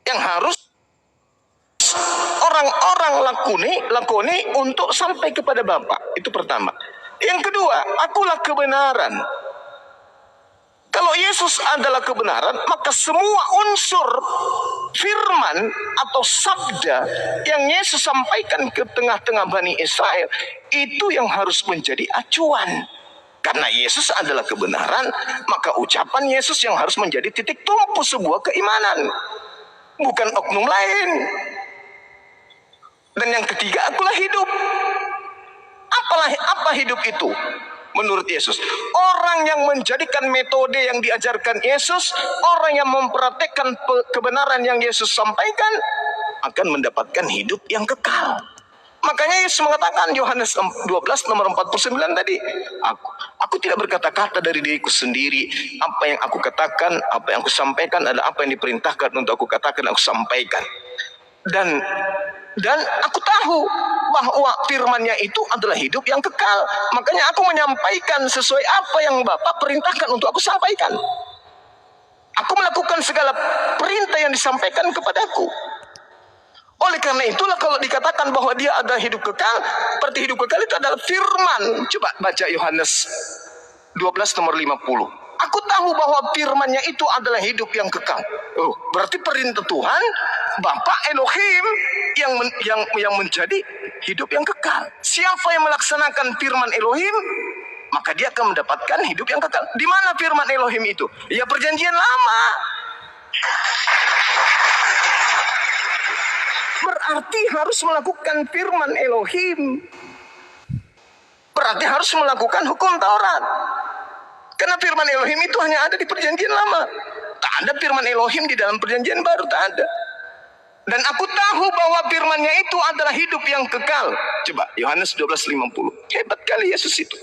yang harus orang-orang lakoni untuk sampai kepada Bapa. Itu pertama. Yang kedua, akulah kebenaran. Kalau Yesus adalah kebenaran, maka semua unsur firman atau sabda yang Yesus sampaikan ke tengah-tengah Bani Israel, itu yang harus menjadi acuan. Karena Yesus adalah kebenaran, maka ucapan Yesus yang harus menjadi titik tumpu sebuah keimanan, bukan oknum lain. Dan yang ketiga, akulah hidup. Apa hidup itu? Menurut Yesus, orang yang menjadikan metode yang diajarkan Yesus, orang yang mempraktekkan kebenaran yang Yesus sampaikan, akan mendapatkan hidup yang kekal. Makanya Yesus mengatakan, Yohanes 12 nomor 49 tadi, aku tidak berkata-kata dari diriku sendiri. Apa yang aku katakan, apa yang aku sampaikan adalah apa yang diperintahkan untuk aku katakan, aku sampaikan. Dan aku tahu bahwa firman-Nya itu adalah hidup yang kekal. Makanya aku menyampaikan sesuai apa yang Bapa perintahkan untuk aku sampaikan. Aku melakukan segala perintah yang disampaikan kepadaku. Oleh karena itulah kalau dikatakan bahwa dia ada hidup kekal, berarti hidup kekal itu adalah firman. Coba baca Yohanes 12 nomor 50. Aku tahu bahwa firman-Nya itu adalah hidup yang kekal. Oh, berarti perintah Tuhan, Bapa Elohim yang menjadi hidup yang kekal. Siapa yang melaksanakan firman Elohim, maka dia akan mendapatkan hidup yang kekal. Di mana firman Elohim itu? Ya, perjanjian lama. Berarti harus melakukan firman Elohim. Berarti harus melakukan hukum Taurat. Karena firman Elohim itu hanya ada di perjanjian lama. Tak ada firman Elohim di dalam perjanjian baru, tak ada. Dan aku tahu bahwa firman-Nya itu adalah hidup yang kekal. Coba Yohanes 12:50. Hebat kali Yesus itu.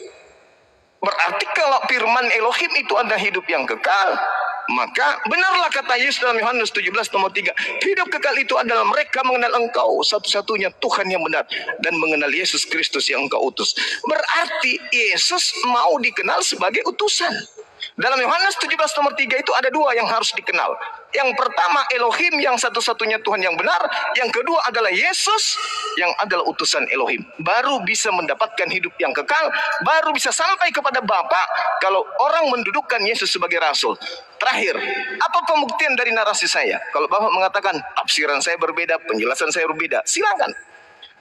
Berarti kalau firman Elohim itu ada hidup yang kekal, maka benarlah kata Yesus dalam Yohanes 17 nomor 3. Hidup kekal itu adalah mereka mengenal Engkau satu-satunya Tuhan yang benar, dan mengenal Yesus Kristus yang Engkau utus. Berarti Yesus mau dikenal sebagai utusan. Dalam Yohanes 17 nomor 3 itu ada dua yang harus dikenal. Yang pertama Elohim yang satu-satunya Tuhan yang benar. Yang kedua adalah Yesus yang adalah utusan Elohim. Baru bisa mendapatkan hidup yang kekal. Baru bisa sampai kepada Bapa kalau orang mendudukkan Yesus sebagai Rasul. Terakhir, apa pembuktian dari narasi saya? Kalau Bapak mengatakan tafsiran saya berbeda, penjelasan saya berbeda, silakan.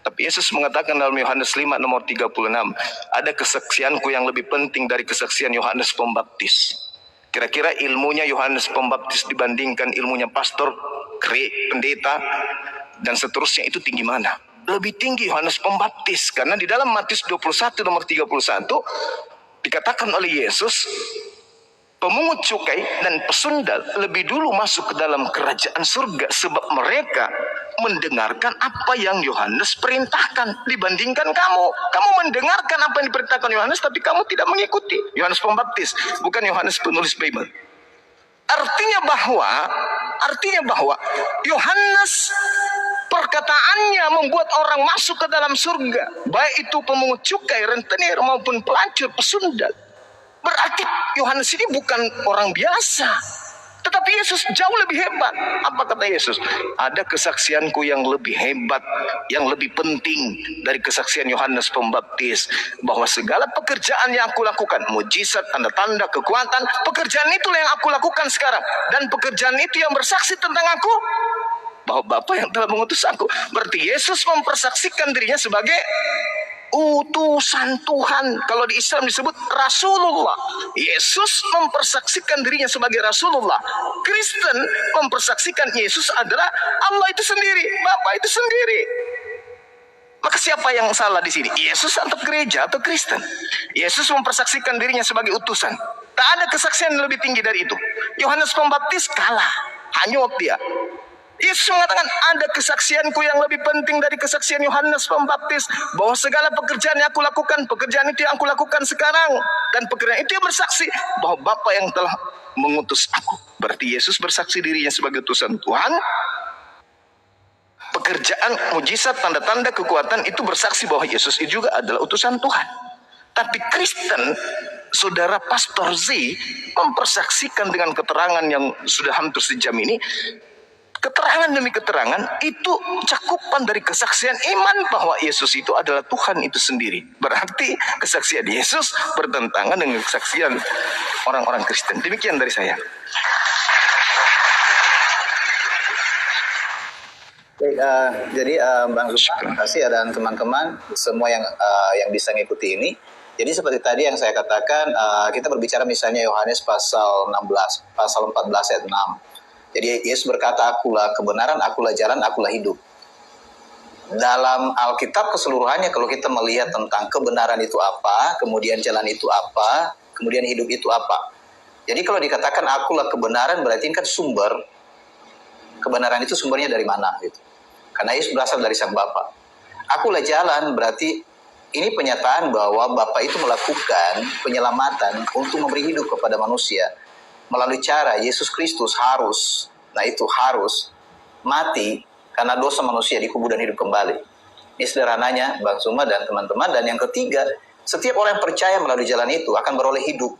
Tapi Yesus mengatakan dalam Yohanes 5 nomor 36, ada kesaksianku yang lebih penting dari kesaksian Yohanes Pembaptis. Kira-kira ilmunya Yohanes Pembaptis dibandingkan ilmunya pastor, pendeta, dan seterusnya itu tinggi mana? Lebih tinggi Yohanes Pembaptis. Karena di dalam Matius 21 nomor 31 dikatakan oleh Yesus, pemungut cukai dan pesundal lebih dulu masuk ke dalam kerajaan surga sebab mereka mendengarkan apa yang Yohanes perintahkan dibandingkan kamu. Kamu mendengarkan apa yang diperintahkan Yohanes, tapi kamu tidak mengikuti. Yohanes Pembaptis, bukan Yohanes penulis Bible. Artinya bahwa Yohanes perkataannya membuat orang masuk ke dalam surga, baik itu pemungut cukai, rentenir maupun pelacur, pesundal. Berarti Yohanes ini bukan orang biasa. Tetapi Yesus jauh lebih hebat. Apa kata Yesus? Ada kesaksianku yang lebih hebat, yang lebih penting dari kesaksian Yohanes Pembaptis. Bahwa segala pekerjaan yang aku lakukan, mujizat, tanda-tanda, kekuatan, pekerjaan itulah yang aku lakukan sekarang. Dan pekerjaan itu yang bersaksi tentang aku, bahwa Bapa yang telah mengutus aku. Berarti Yesus mempersaksikan dirinya sebagai utusan Tuhan. Kalau di Islam disebut Rasulullah. Yesus mempersaksikan dirinya sebagai Rasulullah. Kristen mempersaksikan Yesus adalah Allah itu sendiri, Bapa itu sendiri. Maka siapa yang salah di sini? Yesus atau gereja atau Kristen? Yesus mempersaksikan dirinya sebagai utusan. Tak ada kesaksian yang lebih tinggi dari itu. Yohanes Pembaptis kalah, hanyut dia. Yesus mengatakan ada kesaksianku yang lebih penting dari kesaksian Yohanes Pembaptis, bahwa segala pekerjaan yang aku lakukan, pekerjaan itu yang aku lakukan sekarang, dan pekerjaan itu yang bersaksi bahwa Bapa yang telah mengutus aku. Berarti Yesus bersaksi dirinya sebagai utusan Tuhan. Pekerjaan, mujizat, tanda-tanda, kekuatan itu bersaksi bahwa Yesus itu juga adalah utusan Tuhan. Tapi Kristen, saudara Pastor Z mempersaksikan dengan keterangan yang sudah hampir sejam ini, Keterangan demi keterangan itu cakupan dari kesaksian iman bahwa Yesus itu adalah Tuhan itu sendiri. Berarti kesaksian Yesus bertentangan dengan kesaksian orang-orang Kristen. Demikian dari saya. Jadi Bang Zuma, terima kasih dan teman-teman semua yang bisa mengikuti ini. Jadi seperti tadi yang saya katakan, kita berbicara misalnya Yohanes pasal 16, pasal 14 ayat 6. Jadi Yesus berkata, akulah kebenaran, akulah jalan, akulah hidup. Dalam Alkitab keseluruhannya kalau kita melihat tentang kebenaran itu apa, kemudian jalan itu apa, kemudian hidup itu apa. Jadi kalau dikatakan akulah kebenaran berarti kan sumber. Kebenaran itu sumbernya dari mana gitu. Karena Yesus berasal dari Sang Bapa. Akulah jalan berarti ini penyataan bahwa Bapa itu melakukan penyelamatan untuk memberi hidup kepada manusia melalui cara Yesus Kristus harus mati karena dosa manusia dikubur dan hidup kembali. Ini sederhananya Bang Zuma dan teman-teman. Dan yang ketiga, setiap orang yang percaya melalui jalan itu akan beroleh hidup.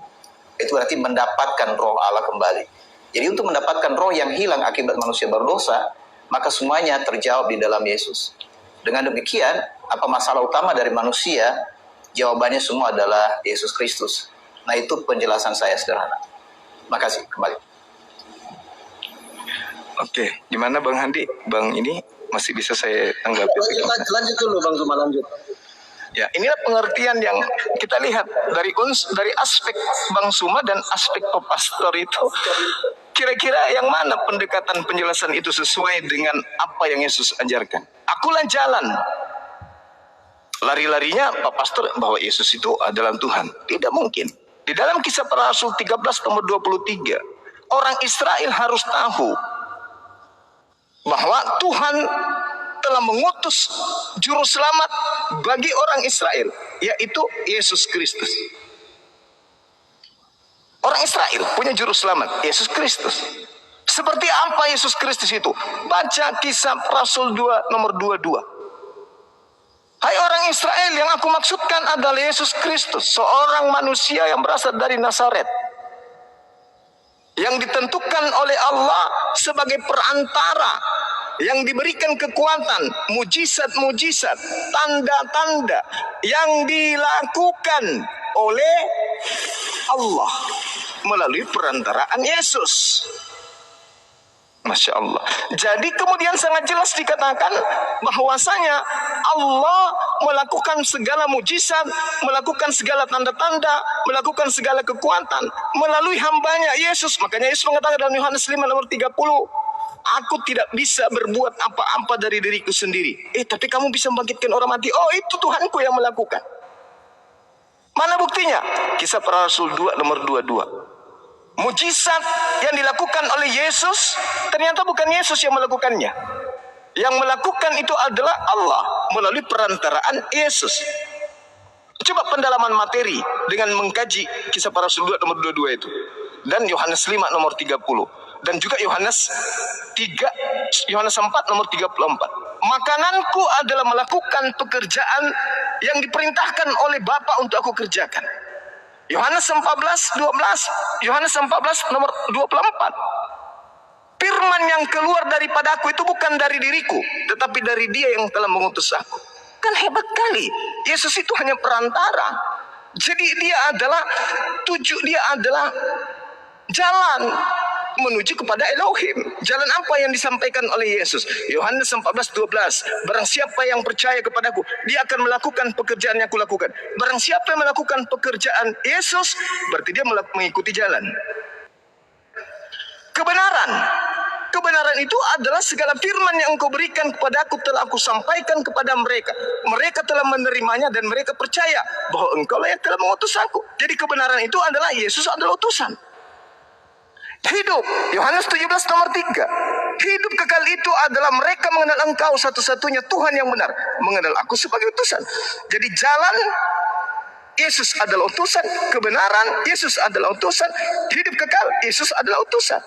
Itu berarti mendapatkan roh Allah kembali. Jadi untuk mendapatkan roh yang hilang akibat manusia berdosa, maka semuanya terjawab di dalam Yesus. Dengan demikian, apa masalah utama dari manusia? Jawabannya semua adalah Yesus Kristus. Nah itu penjelasan saya sederhana. Makasih, kembali. Oke, gimana Bang Handi? Bang ini masih bisa saya tanggapi? Lanjut dulu Bang Zuma, lanjut. Ya, inilah pengertian yang kita lihat dari aspek Bang Zuma dan aspek Pastor itu. Kira-kira yang mana pendekatan penjelasan itu sesuai dengan apa yang Yesus ajarkan? Akulah jalan. Lari-larinya Pak Pastor bahwa Yesus itu adalah Tuhan. Tidak mungkin. Di dalam Kisah Para Rasul 13 nomor 23, orang Israel harus tahu bahwa Tuhan telah mengutus juru selamat bagi orang Israel, yaitu Yesus Kristus. Orang Israel punya juru selamat, Yesus Kristus. Seperti apa Yesus Kristus itu? Baca Kisah Rasul 2 nomor 22. Hai orang Israel, yang aku maksudkan adalah Yesus Kristus, seorang manusia yang berasal dari Nazaret, yang ditentukan oleh Allah sebagai perantara, yang diberikan kekuatan, mujizat-mujizat, tanda-tanda yang dilakukan oleh Allah melalui perantaraan Yesus. Masya Allah. Jadi kemudian sangat jelas dikatakan bahwasanya Allah melakukan segala mujizat, melakukan segala tanda-tanda, melakukan segala kekuatan melalui hambanya Yesus. Makanya Yesus mengatakan dalam Yohanes 5 nomor 30, aku tidak bisa berbuat apa-apa dari diriku sendiri. Tapi kamu bisa membangkitkan orang mati. Oh, itu Tuhanku yang melakukan. Mana buktinya? Kisah Para Rasul 2 nomor 22. Mujizat yang dilakukan oleh Yesus ternyata bukan Yesus yang melakukannya. Yang melakukan itu adalah Allah melalui perantaraan Yesus. Coba pendalaman materi dengan mengkaji Kisah Para Rasul 2 nomor 22 itu. Dan Yohanes 5 nomor 30. Dan juga Yohanes 4 nomor 34. Makananku adalah melakukan pekerjaan yang diperintahkan oleh Bapa untuk aku kerjakan. Yohanes 14 nomor 24. Firman yang keluar daripada aku itu bukan dari diriku, tetapi dari Dia yang telah mengutus aku. Kan hebat kali. Yesus itu hanya perantara. Jadi dia adalah jalan menuju kepada Elohim. Jalan apa yang disampaikan oleh Yesus? Yohanes 14:12. Barang siapa yang percaya kepadaku, dia akan melakukan pekerjaan yang aku lakukan. Barang siapa yang melakukan pekerjaan Yesus, berarti dia mengikuti jalan. Kebenaran itu adalah segala firman yang engkau berikan kepada aku telah aku sampaikan kepada mereka. Mereka telah menerimanya dan mereka percaya bahwa engkau lah yang telah mengutus aku. Jadi kebenaran itu adalah Yesus adalah utusan. Hidup, Yohanes 17 nomor 3. Hidup kekal itu adalah mereka mengenal engkau satu-satunya Tuhan yang benar, mengenal aku sebagai utusan. Jadi jalan, Yesus adalah utusan. Kebenaran, Yesus adalah utusan. Hidup kekal, Yesus adalah utusan.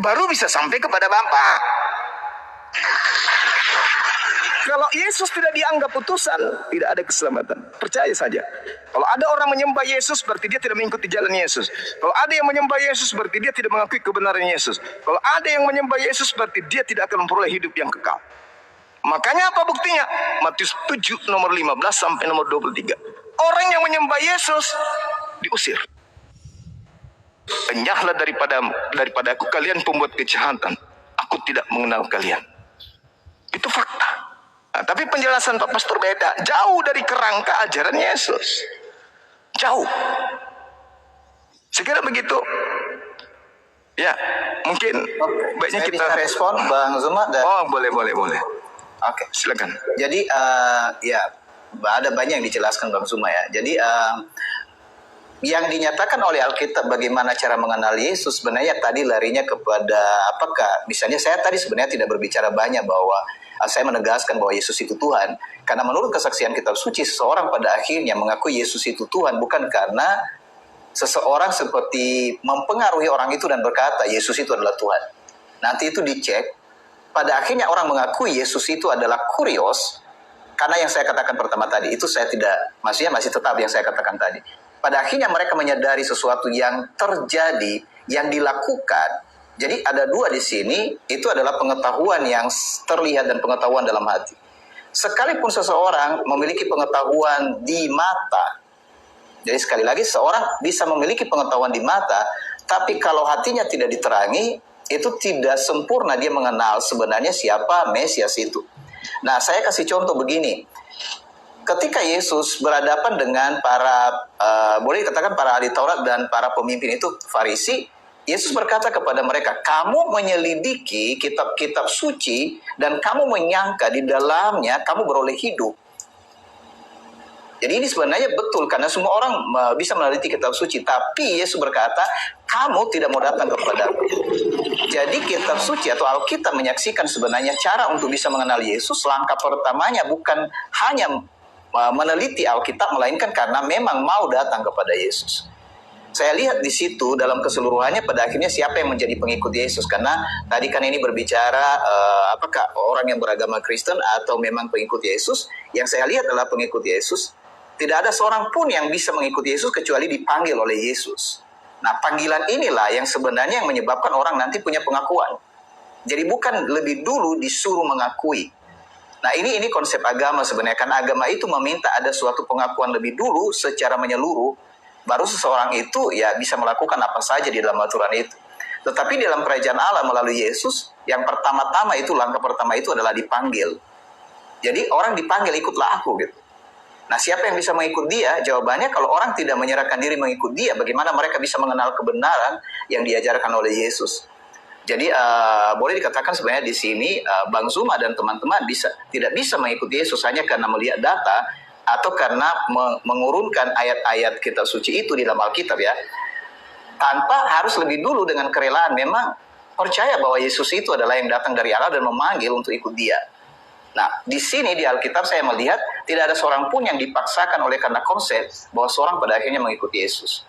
Baru bisa sampai kepada Bapa. Kalau Yesus tidak dianggap utusan, tidak ada keselamatan. Percaya saja. Kalau ada orang menyembah Yesus, berarti dia tidak mengikuti jalan Yesus. Kalau ada yang menyembah Yesus, berarti dia tidak mengakui kebenaran Yesus. Kalau ada yang menyembah Yesus, berarti dia tidak akan memperoleh hidup yang kekal. Makanya apa buktinya? Matius 7 nomor 15 sampai nomor 23. Orang yang menyembah Yesus diusir. Enyahlah daripada aku kalian pembuat kejahatan. Aku tidak mengenal kalian. Itu fakta. Nah, tapi penjelasan Pak Pastor beda. Jauh dari kerangka ajaran Yesus. Jauh. Sekira begitu. Ya, mungkin baiknya Saya kita bisa respon Bang Zuma dan Oh, boleh. Oke. Silakan. Jadi ya ada banyak yang dijelaskan Bang Zuma ya. Jadi yang dinyatakan oleh Alkitab bagaimana cara mengenal Yesus sebenarnya tadi larinya kepada apakah misalnya saya tadi sebenarnya tidak berbicara banyak bahwa saya menegaskan bahwa Yesus itu Tuhan karena menurut kesaksian kitab suci seseorang pada akhirnya mengakui Yesus itu Tuhan bukan karena seseorang seperti mempengaruhi orang itu dan berkata Yesus itu adalah Tuhan. Nanti itu dicek pada akhirnya orang mengakui Yesus itu adalah kurios karena yang saya katakan pertama tadi itu saya tidak masih tetap yang saya katakan tadi. Pada akhirnya mereka menyadari sesuatu yang terjadi, yang dilakukan. Jadi ada dua di sini, itu adalah pengetahuan yang terlihat dan pengetahuan dalam hati. Sekalipun seseorang memiliki pengetahuan di mata, jadi sekali lagi seorang bisa memiliki pengetahuan di mata, tapi kalau hatinya tidak diterangi, itu tidak sempurna dia mengenal sebenarnya siapa Mesias itu. Nah, saya kasih contoh begini. Ketika Yesus berhadapan dengan boleh dikatakan para ahli Taurat dan para pemimpin itu Farisi, Yesus berkata kepada mereka, kamu menyelidiki kitab-kitab suci dan kamu menyangka di dalamnya kamu beroleh hidup. Jadi ini sebenarnya betul karena semua orang bisa meneliti kitab suci, tapi Yesus berkata, kamu tidak mau datang kepadaku. Jadi kitab suci atau Alkitab menyaksikan sebenarnya cara untuk bisa mengenal Yesus, langkah pertamanya bukan hanya meneliti Alkitab, melainkan karena memang mau datang kepada Yesus. Saya lihat di situ dalam keseluruhannya pada akhirnya siapa yang menjadi pengikut Yesus. Karena tadi kan ini berbicara apakah orang yang beragama Kristen atau memang pengikut Yesus. Yang saya lihat adalah pengikut Yesus. Tidak ada seorang pun yang bisa mengikuti Yesus kecuali dipanggil oleh Yesus. Nah, panggilan inilah yang sebenarnya yang menyebabkan orang nanti punya pengakuan. Jadi bukan lebih dulu disuruh mengakui. Nah, ini konsep agama sebenarnya. Kan agama itu meminta ada suatu pengakuan lebih dulu secara menyeluruh. Baru seseorang itu ya bisa melakukan apa saja di dalam aturan itu. Tetapi dalam kerajaan Allah melalui Yesus, yang pertama-tama itu, langkah pertama itu adalah dipanggil. Jadi orang dipanggil, ikutlah aku gitu. Nah, siapa yang bisa mengikut dia? Jawabannya kalau orang tidak menyerahkan diri mengikut dia, bagaimana mereka bisa mengenal kebenaran yang diajarkan oleh Yesus? Jadi boleh dikatakan sebenarnya di sini Bang Zuma dan teman-teman tidak bisa mengikuti Yesus hanya karena melihat data atau karena mengurunkan ayat-ayat kitab suci itu di dalam Alkitab ya. Tanpa harus lebih dulu dengan kerelaan memang percaya bahwa Yesus itu adalah yang datang dari Allah dan memanggil untuk ikut dia. Nah, di sini di Alkitab saya melihat tidak ada seorang pun yang dipaksakan oleh karena konsep bahwa seorang pada akhirnya mengikuti Yesus.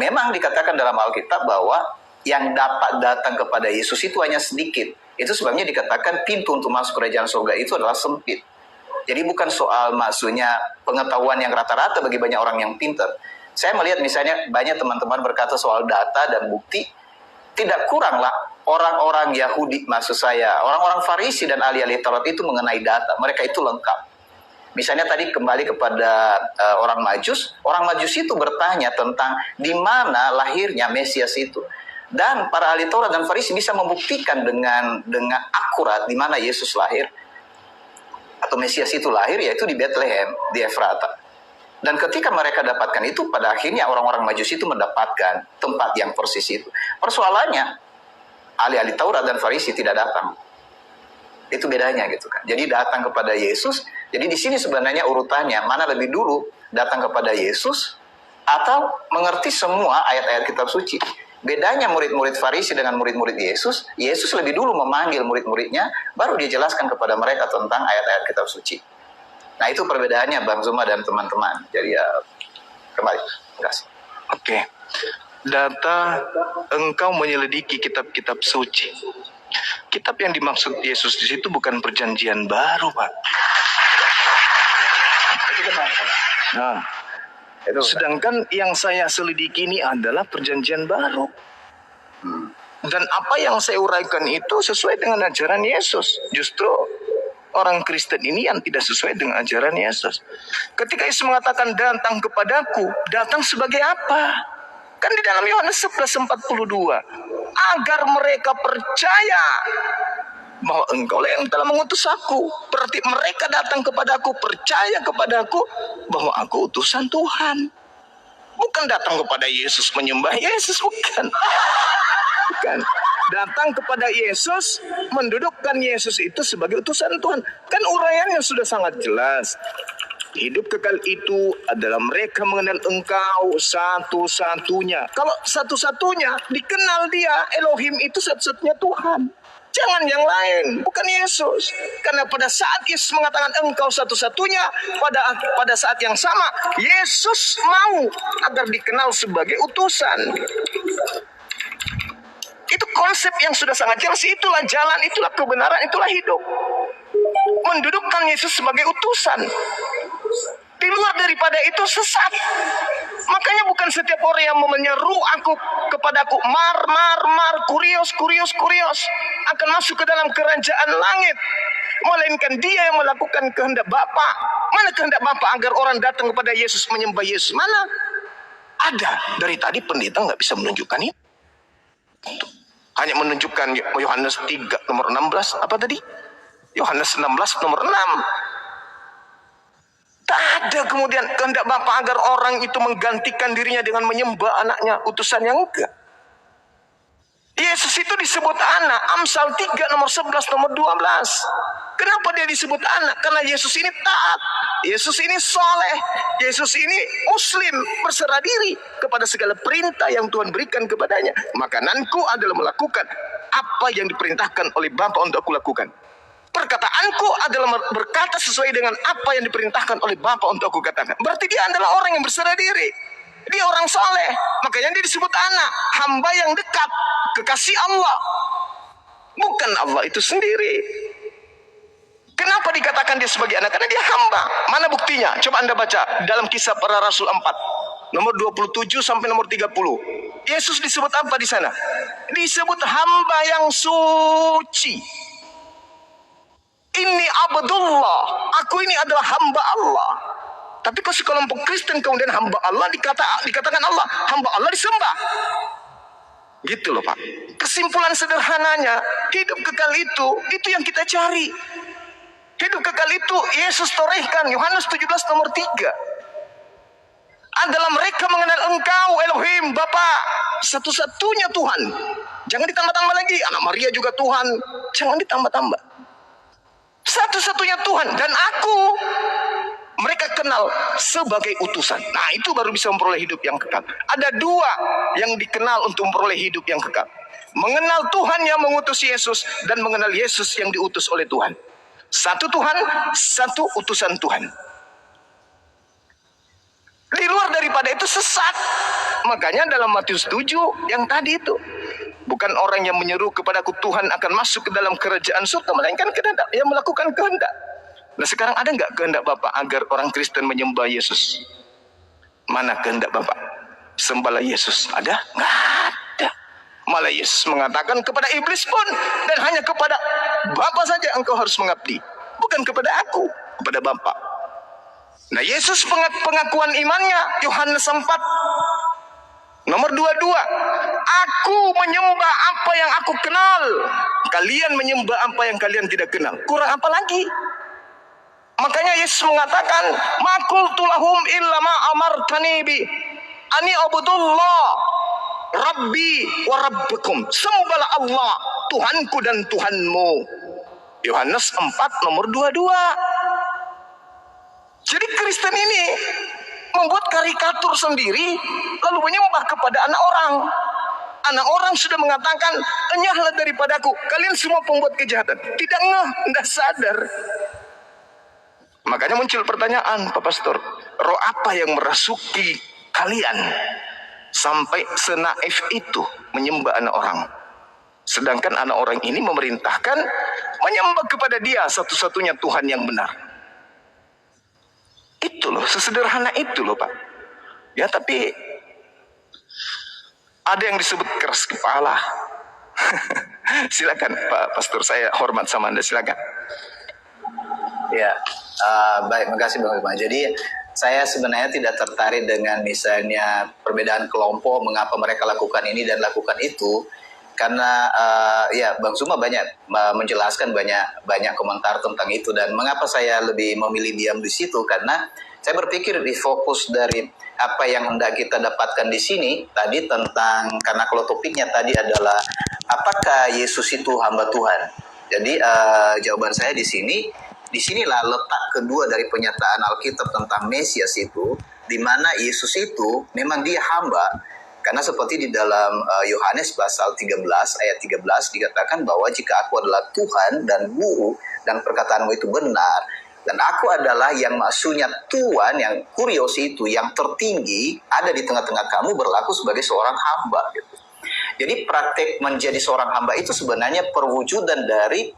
Memang dikatakan dalam Alkitab bahwa yang dapat datang kepada Yesus itu hanya sedikit. Itu sebabnya dikatakan pintu untuk masuk kerajaan surga itu adalah sempit. Jadi bukan soal maksudnya pengetahuan yang rata-rata bagi banyak orang yang pintar. Saya melihat misalnya banyak teman-teman berkata soal data dan bukti. Tidak kuranglah orang-orang Yahudi, maksud saya, orang-orang Farisi dan ahli-ahli Taurat itu mengenai data. Mereka itu lengkap. Misalnya tadi kembali kepada orang Majus itu bertanya tentang di mana lahirnya Mesias itu. Dan para ahli Taurat dan Farisi bisa membuktikan dengan akurat di mana Yesus lahir atau Mesias itu lahir, yaitu di Bethlehem, di Efrata. Dan ketika mereka dapatkan itu, pada akhirnya orang-orang Majusi itu mendapatkan tempat yang persis itu. Persoalannya, ahli-ahli Taurat dan Farisi tidak datang. Itu bedanya gitu kan. Jadi datang kepada Yesus. Jadi di sini sebenarnya urutannya mana lebih dulu datang kepada Yesus atau mengerti semua ayat-ayat kitab suci. Bedanya murid-murid Farisi dengan murid-murid Yesus, Yesus lebih dulu memanggil murid-muridnya, baru dia jelaskan kepada mereka tentang ayat-ayat kitab suci. Nah, itu perbedaannya Bang Zuma dan teman-teman. Jadi ya, kembali. Terima kasih. Oke. Data engkau menyelidiki kitab-kitab suci. Kitab yang dimaksud Yesus di situ bukan perjanjian baru, Pak. Itu benar. Nah, sedangkan yang saya selidiki ini adalah perjanjian baru. Dan apa yang saya uraikan itu sesuai dengan ajaran Yesus. Justru orang Kristen ini yang tidak sesuai dengan ajaran Yesus. Ketika Yesus mengatakan datang kepadaku, datang sebagai apa? Kan di dalam Yohanes 11:42, agar mereka percaya bahwa engkau yang telah mengutus aku. Berarti mereka datang kepadaku, percaya kepadaku bahwa aku utusan Tuhan. Bukan datang kepada Yesus menyembah Yesus, bukan. Bukan. Datang kepada Yesus, mendudukkan Yesus itu sebagai utusan Tuhan. Kan uraiannya sudah sangat jelas. Hidup kekal itu adalah mereka mengenal engkau satu-satunya. Kalau satu-satunya, dikenal dia, Elohim itu satu-satunya Tuhan. Jangan yang lain, bukan Yesus. Karena pada saat Yesus mengatakan engkau satu-satunya, pada saat yang sama, Yesus mau agar dikenal sebagai utusan. Itu konsep yang sudah sangat jelas. Itulah jalan, itulah kebenaran, itulah hidup. Mendudukkan Yesus sebagai utusan. Di luar daripada itu sesat. Makanya bukan setiap orang yang menyeru aku kepadaku, mar, kurios, akan masuk ke dalam kerajaan langit. Melainkan dia yang melakukan kehendak Bapa. Mana kehendak Bapa agar orang datang kepada Yesus, menyembah Yesus? Mana? Ada. Dari tadi pendeta nggak bisa menunjukkan itu. Hanya menunjukkan Yohanes 3 nomor 16. Apa tadi? Yohanes 16 nomor 6. Tak ada kemudian kehendak Bapa agar orang itu menggantikan dirinya dengan menyembah anaknya, utusan yang enggak. Yesus itu disebut anak. Amsal 3 nomor 11 nomor 12. Kenapa dia disebut anak? Karena Yesus ini taat. Yesus ini soleh. Yesus ini muslim, berserah diri kepada segala perintah yang Tuhan berikan kepadanya. Makananku adalah melakukan apa yang diperintahkan oleh Bapa untuk aku lakukan. Perkataanku adalah berkata sesuai dengan apa yang diperintahkan oleh Bapa untuk aku katakan. Berarti dia adalah orang yang berserah diri. Dia orang soleh. Makanya dia disebut anak. Hamba yang dekat. Kekasih Allah. Bukan Allah itu sendiri. Kenapa dikatakan dia sebagai anak? Karena dia hamba. Mana buktinya? Coba Anda baca dalam Kisah Para Rasul 4. Nomor 27 sampai nomor 30. Yesus disebut apa di sana? Disebut hamba yang suci. Ini Abdullah. Aku ini adalah hamba Allah. Tapi kalau sekelompok Kristen kemudian hamba Allah dikatakan Allah. Hamba Allah disembah. Gitu loh Pak. Kesimpulan sederhananya, hidup kekal itu yang kita cari. Hidup kekal itu Yesus torehkan. Yohanes 17 nomor 3. Adalah mereka mengenal engkau Elohim Bapa, satu-satunya Tuhan. Jangan ditambah-tambah lagi. Anak Maria juga Tuhan. Jangan ditambah-tambah. Satu-satunya Tuhan. Dan aku mereka kenal sebagai utusan. Nah itu baru bisa memperoleh hidup yang kekal. Ada dua yang dikenal untuk memperoleh hidup yang kekal. Mengenal Tuhan yang mengutus Yesus dan mengenal Yesus yang diutus oleh Tuhan. Satu Tuhan, satu utusan Tuhan. Di luar daripada itu sesat. Makanya dalam Matius 7 yang tadi itu, bukan orang yang menyeru kepadaku Tuhan akan masuk ke dalam kerajaan surga, melainkan kehendak yang melakukan kehendak. Nah sekarang ada nggak kehendak Bapak agar orang Kristen menyembah Yesus? Mana kehendak Bapak? Sembahlah Yesus. Ada? Nggak ada. Malah Yesus mengatakan kepada iblis pun, dan hanya kepada Bapa saja engkau harus mengabdi. Bukan kepada aku, kepada Bapa. Nah Yesus pengakuan imannya, Yohanes 4 nomor 22. Aku menyembah apa yang aku kenal. Kalian menyembah apa yang kalian tidak kenal. Kurang apa lagi? Makanya Yesus mengatakan, "Ma qultu lahum illa ma amartani bi ani abudullah rabbi wa rabbukum." Sembahlah Allah, Tuhanku dan Tuhanmu. Yohanes 4 nomor 22. Jadi Kristen ini membuat karikatur sendiri lalu menyembah kepada anak orang. Anak orang sudah mengatakan, "Enyahlah daripadaku, kalian semua pembuat kejahatan." Tidak enggak sadar. Makanya muncul pertanyaan, Pak Pastor, roh apa yang merasuki kalian sampai senaif itu menyembah anak orang? Sedangkan anak orang ini memerintahkan menyembah kepada dia satu-satunya Tuhan yang benar. Itu loh, sesederhana itu loh Pak. Ya tapi ada yang disebut keras kepala. Silakan Pak Pastor, saya hormat sama Anda, silakan. Ya, baik, makasih Bang Bima. Jadi saya sebenarnya tidak tertarik dengan misalnya perbedaan kelompok, mengapa mereka lakukan ini dan lakukan itu, karena ya Bang Zuma banyak menjelaskan banyak komentar tentang itu, dan mengapa saya lebih memilih diam di situ karena saya berpikir di fokus dari apa yang hendak kita dapatkan di sini tadi tentang, karena kalau topiknya tadi adalah apakah Yesus itu hamba Tuhan. Jadi jawaban saya di disinilah letak kedua dari penyataan Alkitab tentang Mesias itu, di mana Yesus itu memang dia hamba. Karena seperti di dalam Yohanes pasal 13 ayat 13 dikatakan bahwa jika aku adalah Tuhan dan Guru dan perkataanmu itu benar, dan aku adalah yang maksudnya Tuhan, yang kurios itu, yang tertinggi, ada di tengah-tengah kamu berlaku sebagai seorang hamba. Gitu. Jadi praktek menjadi seorang hamba itu sebenarnya perwujudan dari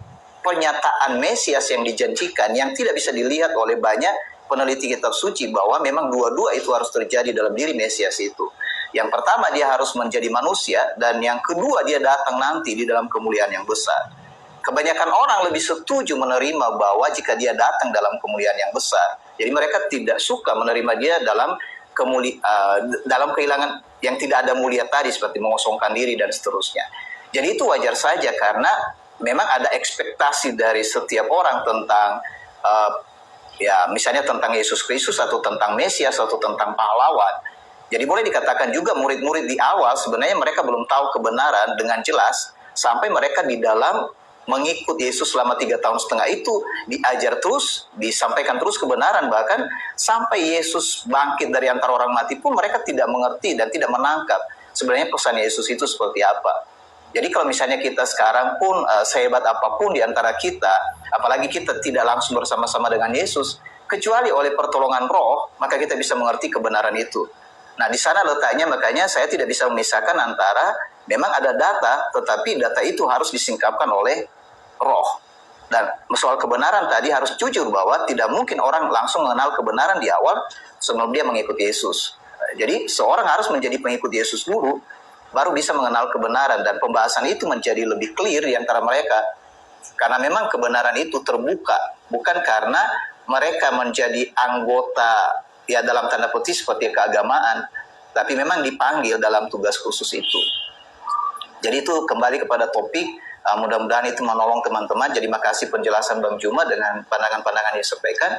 pernyataan Mesias yang dijanjikan, yang tidak bisa dilihat oleh banyak peneliti kitab suci, bahwa memang dua-dua itu harus terjadi dalam diri Mesias itu. Yang pertama dia harus menjadi manusia, dan yang kedua dia datang nanti di dalam kemuliaan yang besar. Kebanyakan orang lebih setuju menerima bahwa jika dia datang dalam kemuliaan yang besar, jadi mereka tidak suka menerima dia dalam dalam kehilangan yang tidak ada mulia tadi, seperti mengosongkan diri dan seterusnya. Jadi itu wajar saja, karena memang ada ekspektasi dari setiap orang tentang ya misalnya tentang Yesus Kristus, atau tentang Mesias, atau tentang pahlawan. Jadi boleh dikatakan juga murid-murid di awal sebenarnya mereka belum tahu kebenaran dengan jelas, sampai mereka di dalam mengikut Yesus selama 3,5 tahun itu diajar terus, disampaikan terus kebenaran, bahkan sampai Yesus bangkit dari antara orang mati pun mereka tidak mengerti dan tidak menangkap sebenarnya pesan Yesus itu seperti apa. Jadi kalau misalnya kita sekarang pun sehebat apapun di antara kita, apalagi kita tidak langsung bersama-sama dengan Yesus, kecuali oleh pertolongan Roh, maka kita bisa mengerti kebenaran itu. Nah, di sana letaknya, makanya saya tidak bisa memisahkan antara memang ada data, tetapi data itu harus disingkapkan oleh Roh. Dan soal kebenaran tadi harus jujur bahwa tidak mungkin orang langsung mengenal kebenaran di awal sebelum dia mengikuti Yesus. Jadi seorang harus menjadi pengikut Yesus dulu, baru bisa mengenal kebenaran, dan pembahasan itu menjadi lebih clear di antara mereka. Karena memang kebenaran itu terbuka, bukan karena mereka menjadi anggota, ya dalam tanda petik seperti keagamaan, tapi memang dipanggil dalam tugas khusus itu. Jadi itu kembali kepada topik, mudah-mudahan itu menolong teman-teman. Jadi makasih penjelasan Bang Juma dengan pandangan-pandangan yang disampaikan.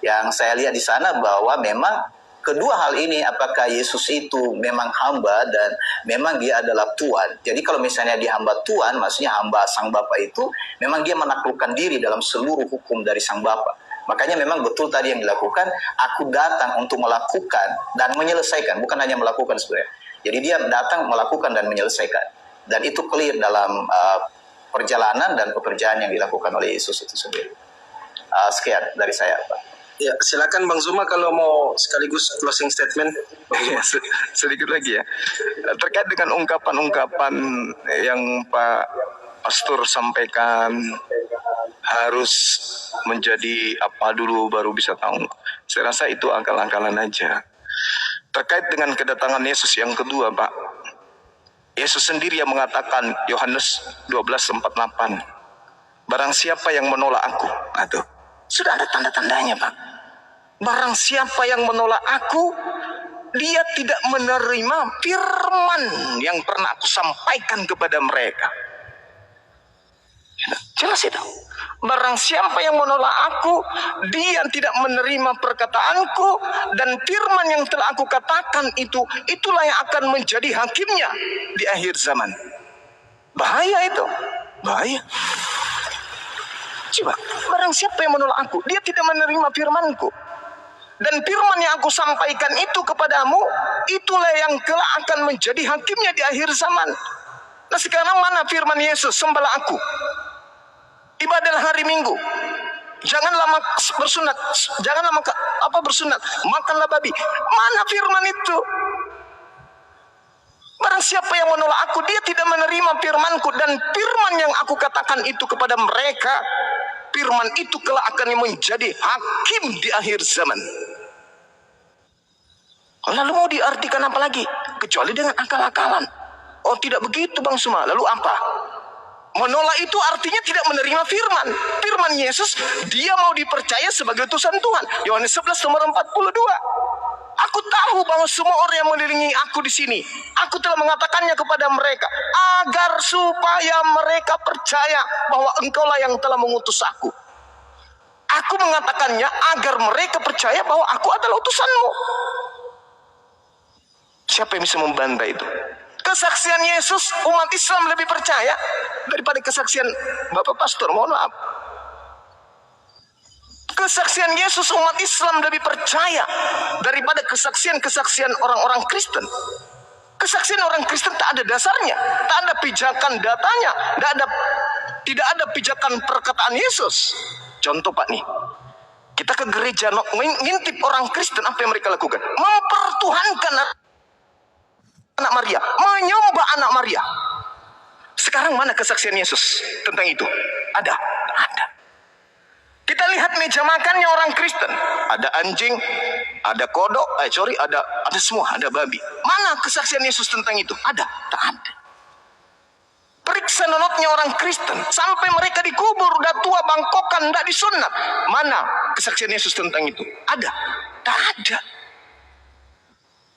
Yang saya lihat di sana bahwa memang kedua hal ini, apakah Yesus itu memang hamba dan memang dia adalah Tuhan. Jadi kalau misalnya dia hamba Tuhan, maksudnya hamba Sang Bapa itu, memang dia menaklukkan diri dalam seluruh hukum dari Sang Bapa. Makanya memang betul tadi yang dilakukan, aku datang untuk melakukan dan menyelesaikan, bukan hanya melakukan sebenarnya. Jadi dia datang melakukan dan menyelesaikan. Dan itu clear dalam perjalanan dan pekerjaan yang dilakukan oleh Yesus itu sendiri. Sekian dari saya, Pak. Ya, silakan Bang Zuma kalau mau sekaligus closing statement. Sedikit lagi ya. Terkait dengan ungkapan-ungkapan yang Pak Pastor sampaikan, harus menjadi apa dulu baru bisa tahu. Saya rasa itu akal-akalan aja. Terkait dengan kedatangan Yesus yang kedua, Pak. Yesus sendiri yang mengatakan, Yohanes 12:48, barang siapa yang menolak aku, aduh, sudah ada tanda-tandanya, Pak. Barang siapa yang menolak aku, dia tidak menerima firman yang pernah aku sampaikan kepada mereka. Jelas itu. Barang siapa yang menolak aku, dia tidak menerima perkataanku, dan firman yang telah aku katakan itu, itulah yang akan menjadi hakimnya di akhir zaman. Bahaya itu. Bahaya. Coba, barang siapa yang menolak aku, dia tidak menerima firmanku. Dan firman yang aku sampaikan itu kepadamu, itulah yang kelak akan menjadi hakimnya di akhir zaman. Nah sekarang mana firman Yesus, sembahlah aku, ibadahlah hari Minggu, janganlah bersunat, janganlah bersunat, makanlah babi. Mana firman itu? Barang siapa yang menolak aku, dia tidak menerima firmanku, dan firman yang aku katakan itu kepada mereka, firman itu kelak akan menjadi hakim di akhir zaman. Lalu mau diartikan apa lagi? Kecuali dengan akal-akalan. Oh, tidak begitu Bang Suma. Lalu apa? Menolak itu artinya tidak menerima firman. Firman Yesus, dia mau dipercaya sebagai utusan Tuhan. Yohanes 11 nomor 42. Aku tahu bahwa semua orang yang mengelilingi aku di sini, aku telah mengatakannya kepada mereka, agar supaya mereka percaya bahwa engkaulah yang telah mengutus aku. Aku mengatakannya agar mereka percaya bahwa aku adalah utusanmu. Siapa yang bisa membantah itu? Kesaksian Yesus, umat Islam lebih percaya daripada kesaksian Bapak Pastor. Mohon maaf. Kesaksian Yesus umat Islam lebih percaya daripada kesaksian-kesaksian orang-orang Kristen. Kesaksian orang Kristen tak ada dasarnya, tak ada pijakan datanya, tidak ada pijakan perkataan Yesus. Contoh Pak nih, kita ke gereja ngintip orang Kristen, apa yang mereka lakukan? Mempertuhankan anak Maria, menyembah anak Maria. Sekarang mana kesaksian Yesus tentang itu? Ada. Kita lihat meja makannya orang Kristen, ada anjing, ada kodok, ada semua, ada babi. Mana kesaksian Yesus tentang itu? Ada? Tak ada. Periksa nonotnya orang Kristen, sampai mereka dikubur, udah tua, bangkokan, tidak disunat. Mana kesaksian Yesus tentang itu? Ada? Tak ada.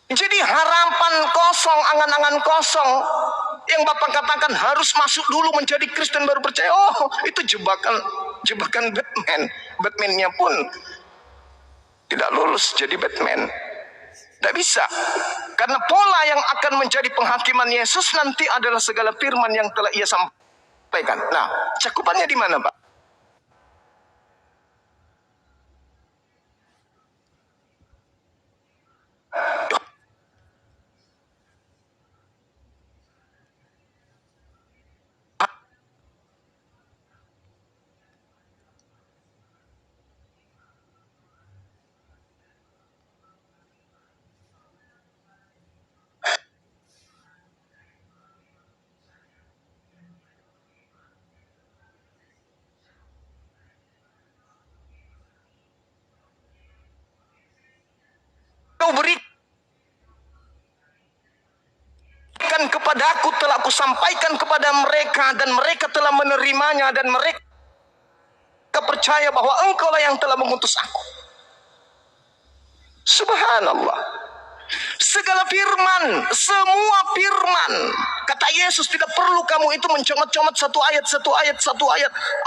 Jadi harapan kosong, angan-angan kosong, yang Bapak katakan harus masuk dulu menjadi Kristen baru percaya. Oh, itu jebakan Batman. Batman-nya pun tidak lulus jadi Batman. Tidak bisa. Karena pola yang akan menjadi penghakiman Yesus nanti adalah segala firman yang telah ia sampaikan. Nah, cakupannya di mana, Pak? Kau berikan kepadaku, telah aku sampaikan kepada mereka, dan mereka telah menerimanya, dan mereka percaya bahwa engkaulah yang telah mengutus aku. Subhanallah. Segala firman, semua firman, kata Yesus, tidak perlu kamu itu mencomot-comot satu ayat.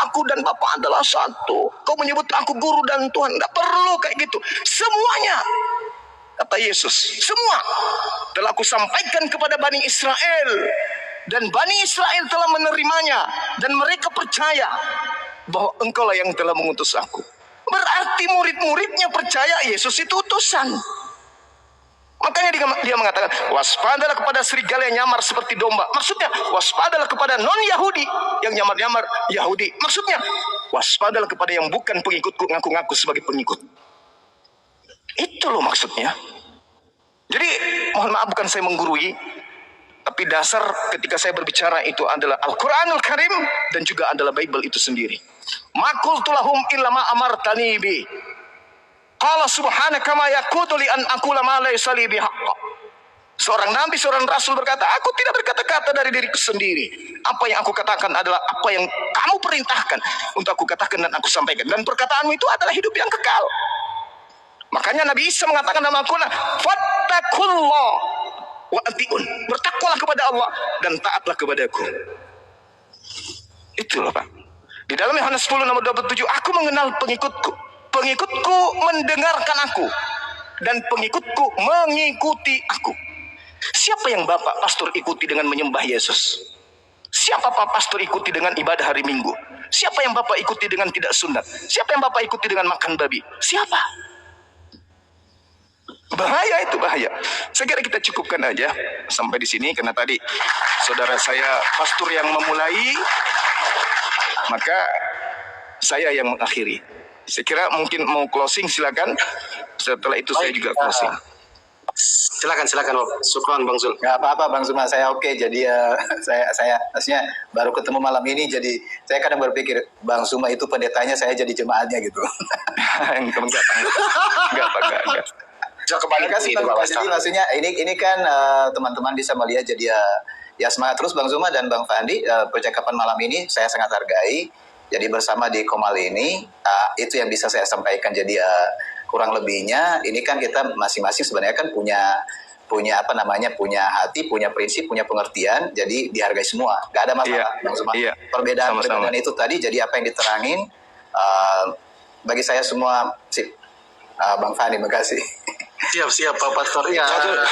Aku dan Bapa adalah satu. Kau menyebut aku guru dan Tuhan. Tidak perlu kayak gitu. Semuanya, kata Yesus, semua telah aku sampaikan kepada Bani Israel, dan Bani Israel telah menerimanya, dan mereka percaya bahwa engkaulah yang telah mengutus aku. Berarti murid-muridnya percaya Yesus itu utusan. Makanya dia mengatakan, waspadalah kepada serigala yang nyamar seperti domba. Maksudnya, waspadalah kepada non-Yahudi yang nyamar-nyamar Yahudi. Maksudnya, waspadalah kepada yang bukan pengikutku, ngaku-ngaku sebagai pengikut. Itu loh maksudnya. Jadi, mohon maaf, bukan saya menggurui, tapi dasar ketika saya berbicara itu adalah Al-Quranul Karim dan juga adalah Bible itu sendiri. Makultu lahum illa ma amartani bi. Qala subhanaka ma yakutu li an aqula ma laysa li bihaqq. Seorang nabi, seorang rasul berkata, aku tidak berkata-kata dari diriku sendiri. Apa yang aku katakan adalah apa yang kamu perintahkan untuk aku katakan dan aku sampaikan. Dan perkataanmu itu adalah hidup yang kekal. Makanya Nabi Isa mengatakan dalam Al-Quran, fattakullah wa atiun. Bertakwalah kepada Allah dan taatlah kepadaku. Itulah Pak. Di dalam Yohanes 10 nomor 27, aku mengenal pengikutku. Pengikutku mendengarkan aku, dan pengikutku mengikuti aku. Siapa yang Bapak Pastor ikuti dengan menyembah Yesus? Siapa Pak Pastor ikuti dengan ibadah hari Minggu? Siapa yang Bapak ikuti dengan tidak sunat? Siapa yang Bapak ikuti dengan makan babi? Siapa? Bahaya itu, bahaya. Saya kira kita cukupkan aja sampai di sini, karena tadi saudara saya pastor yang memulai, maka saya yang mengakhiri. Saya kira mungkin mau closing, silakan. Setelah itu saya juga closing. Silakan. Syukran Bang Zul. Nggak apa-apa Bang Zuma, saya oke. Jadi saya maksudnya baru ketemu malam ini, jadi saya kadang berpikir Bang Zuma itu pendetanya, saya jadi jemaatnya gitu. Enggak. Saya kembali Terima kasih Bang. Jadi maksudnya ini kan teman-teman bisa melihat, jadi ya semangat terus Bang Zuma dan Bang Fandi. Percakapan malam ini saya sangat hargai. Jadi bersama di Komal ini itu yang bisa saya sampaikan. Jadi kurang lebihnya ini kan kita masing-masing sebenarnya kan punya apa namanya, punya hati, punya prinsip, punya pengertian. Jadi dihargai semua, nggak ada masalah. Iya, Bang Zuma. iya. Perbedaan Sama-sama. itu tadi. Jadi apa yang diterangin bagi saya semua sip. Bang Fandi, makasih. Siap Pak Pastor. Ya.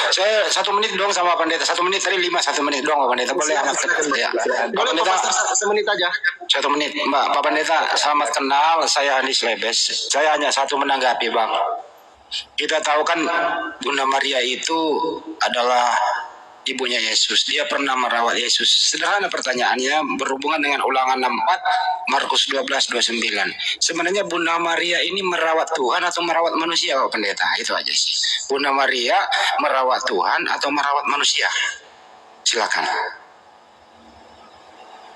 Saya 1 menit doang sama pendeta. 1 menit tadi 1 menit doang Pak Pendeta. Boleh amat ya. Boleh Pak Pastor semenit aja. 1 menit. Pak Pendeta, selamat kenal. Saya Andis Lebes. Saya hanya satu menanggapi Bang. Kita tahu kan Bunda Maria itu adalah ibunya Yesus. Dia pernah merawat Yesus. Sederhana pertanyaannya berhubungan dengan Ulangan 64, Markus 12:29. Sebenarnya Bunda Maria ini merawat Tuhan atau merawat manusia Pak Pendeta? Itu aja sih. Bunda Maria merawat Tuhan atau merawat manusia? Silakan.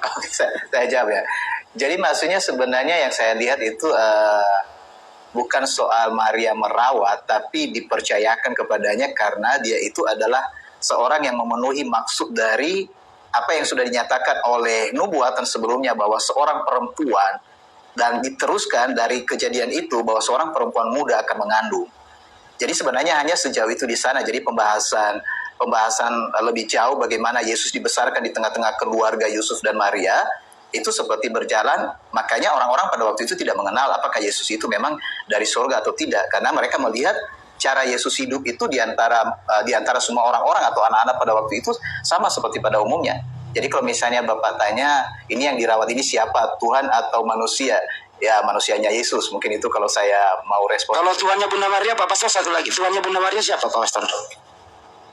Oke, saya jawab ya. Jadi maksudnya sebenarnya yang saya lihat itu bukan soal Maria merawat, tapi dipercayakan kepadanya karena dia itu adalah seorang yang memenuhi maksud dari apa yang sudah dinyatakan oleh nubuatan sebelumnya, bahwa seorang perempuan, dan diteruskan dari kejadian itu bahwa seorang perempuan muda akan mengandung. Jadi sebenarnya hanya sejauh itu di sana. Jadi pembahasan lebih jauh bagaimana Yesus dibesarkan di tengah-tengah keluarga Yusuf dan Maria itu seperti berjalan. Makanya orang-orang pada waktu itu tidak mengenal apakah Yesus itu memang dari surga atau tidak, karena mereka melihat cara Yesus hidup itu di antara semua orang-orang atau anak-anak pada waktu itu sama seperti pada umumnya. Jadi kalau misalnya Bapak tanya, ini yang dirawat ini siapa, Tuhan atau manusia? Ya manusianya Yesus, mungkin itu kalau saya mau respon. Kalau tuannya Bunda Maria, Pak Pastor, satu lagi. Tuannya Bunda Maria siapa Pak Pastor?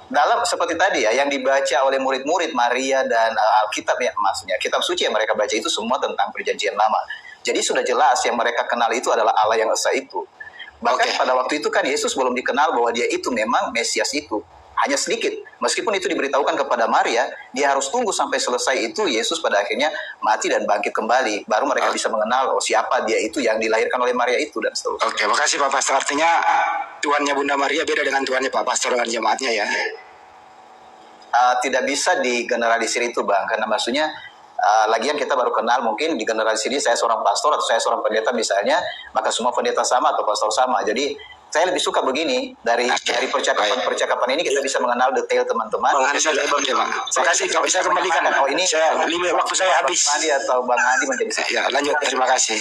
Dalam seperti tadi ya, yang dibaca oleh murid-murid Maria dan Alkitab ya, maksudnya kitab suci yang mereka baca itu semua tentang perjanjian lama. Jadi sudah jelas yang mereka kenal itu adalah Allah yang esa itu. Bahkan pada waktu itu kan Yesus belum dikenal bahwa dia itu memang Mesias itu. Hanya sedikit. Meskipun itu diberitahukan kepada Maria, dia harus tunggu sampai selesai itu Yesus pada akhirnya mati dan bangkit kembali. Baru mereka bisa mengenal siapa dia itu yang dilahirkan oleh Maria itu dan seterusnya. Oke, makasih Pak Pastor. Artinya tuannya Bunda Maria beda dengan tuannya Pak Pastor dengan jemaatnya ya? Tidak bisa digeneralisir itu Bang, karena maksudnya lagian kita baru kenal, mungkin digeneralisir ini saya seorang pastor atau saya seorang pendeta misalnya, maka semua pendeta sama atau pastor sama. Jadi saya lebih suka begini, dari percakapan ini kita bisa mengenal detail teman-teman. Bang Andi, makasih. Kalau saya kembalikan. Ini waktu saya habis. Bang Andi atau Bang Andi menjadi ya, lanjut. Terima kasih.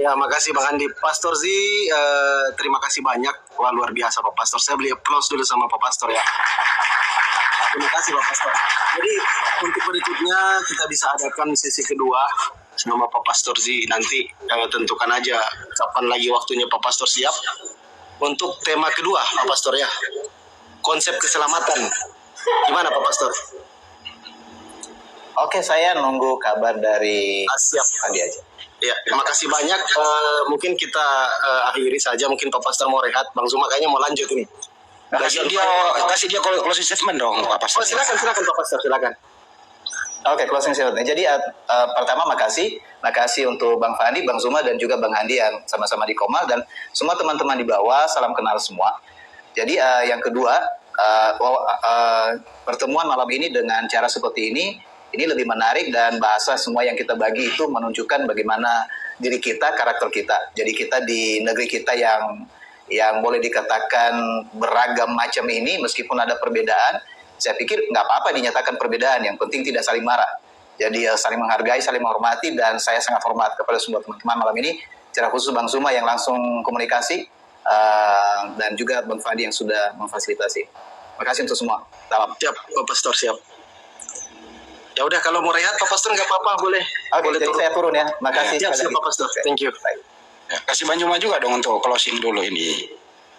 Ya, makasih Bang Andi. Pastor Z, terima kasih banyak. Wah, luar biasa Pak Pastor. Saya beli applause dulu sama Pak Pastor ya. Terima kasih Pak Pastor. Jadi untuk berikutnya kita bisa adakan sesi kedua sama Pak Pastor Z. Nanti tentukan aja kapan lagi waktunya Pak Pastor siap. Untuk tema kedua Pak Pastor ya, konsep keselamatan. Gimana Pak Pastor? Oke, saya nunggu kabar dari Siap. Andi aja. Ya, terima kasih banyak. Mungkin kita akhiri saja. Mungkin Pak Pastor mau rehat. Bang Zuma kayaknya mau lanjut ini. Kasih dia closing statement dong Pak Pastor. Oh, silakan Pak Pastor, silakan. Oke, closing statement. Jadi pertama makasih untuk Bang Fandi, Bang Zuma dan juga Bang Andi yang sama-sama di Komal, dan semua teman-teman di bawah, salam kenal semua. Jadi yang kedua, pertemuan malam ini dengan cara seperti ini lebih menarik, dan bahasa semua yang kita bagi itu menunjukkan bagaimana diri kita, karakter kita. Jadi kita di negeri kita yang boleh dikatakan beragam macam ini, meskipun ada perbedaan, saya pikir nggak apa-apa dinyatakan perbedaan, yang penting tidak saling marah. Jadi saling menghargai, saling menghormati, dan saya sangat hormat kepada semua teman-teman malam ini, secara khusus Bang Zuma yang langsung komunikasi, dan juga Bang Fandi yang sudah memfasilitasi. Terima kasih untuk semua. Salam. Siap, Pak Pastor, siap. Ya udah, kalau mau rehat Pak Pastor nggak apa-apa, boleh. Oke, Boleh jadi saya turun ya. Makasih. Siap, Pak Pastor. Thank you. Baik. Kasih Bang Zuma juga dong untuk closing dulu ini.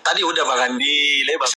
Tadi udah Bang Andi,